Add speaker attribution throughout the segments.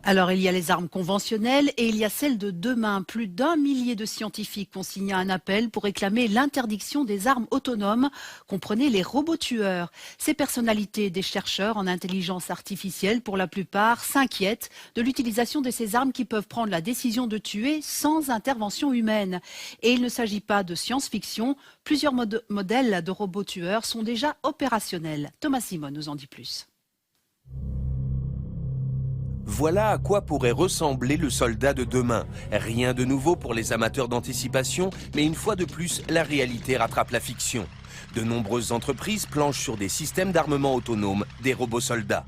Speaker 1: Alors, il y a les armes conventionnelles et il y a celles de demain. Plus d'1 millier de scientifiques ont signé un appel pour réclamer l'interdiction des armes autonomes, comprenez les robots tueurs. Ces personnalités des chercheurs en intelligence artificielle, pour la plupart, s'inquiètent de l'utilisation de ces armes qui peuvent prendre la décision de tuer sans intervention humaine. Et il ne s'agit pas de science-fiction. Plusieurs modèles de robots tueurs sont déjà opérationnels. Thomas Simon nous en dit plus.
Speaker 2: Voilà à quoi pourrait ressembler le soldat de demain. Rien de nouveau pour les amateurs d'anticipation, mais une fois de plus, la réalité rattrape la fiction. De nombreuses entreprises planchent sur des systèmes d'armement autonomes, des robots soldats.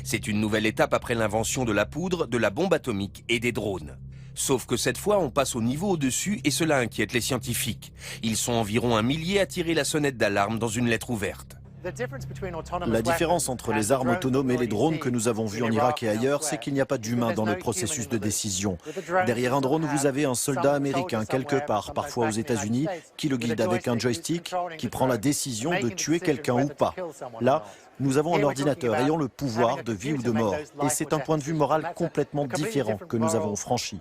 Speaker 2: C'est une nouvelle étape après l'invention de la poudre, de la bombe atomique et des drones. Sauf que cette fois, on passe au niveau au-dessus et cela inquiète les scientifiques. Ils sont environ 1 millier à tirer la sonnette d'alarme dans une lettre ouverte.
Speaker 3: La différence entre les armes autonomes et les drones que nous avons vus en Irak et ailleurs, c'est qu'il n'y a pas d'humain dans le processus de décision. Derrière un drone, vous avez un soldat américain quelque part, parfois aux États-Unis, qui le guide avec un joystick, qui prend la décision de tuer quelqu'un ou pas. Là, nous avons un ordinateur ayant le pouvoir de vie ou de mort. Et c'est un point de vue moral complètement différent que nous avons franchi.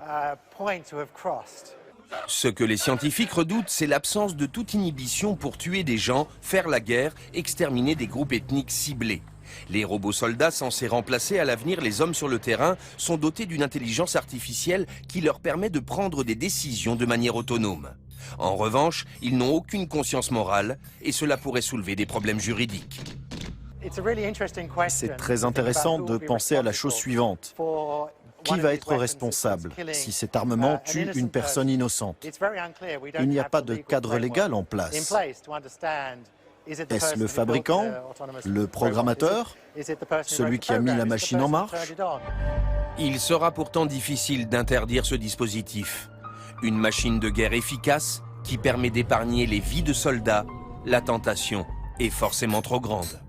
Speaker 2: Ce que les scientifiques redoutent, c'est l'absence de toute inhibition pour tuer des gens, faire la guerre, exterminer des groupes ethniques ciblés. Les robots soldats censés remplacer à l'avenir les hommes sur le terrain sont dotés d'une intelligence artificielle qui leur permet de prendre des décisions de manière autonome. En revanche, ils n'ont aucune conscience morale et cela pourrait soulever des problèmes juridiques.
Speaker 3: C'est très intéressant de penser à la chose suivante. Qui va être responsable si cet armement tue une personne innocente? Il n'y a pas de cadre légal en place. Est-ce le fabricant? Le programmateur? Celui qui a mis la machine en marche?
Speaker 2: Il sera pourtant difficile d'interdire ce dispositif. Une machine de guerre efficace qui permet d'épargner les vies de soldats, la tentation est forcément trop grande.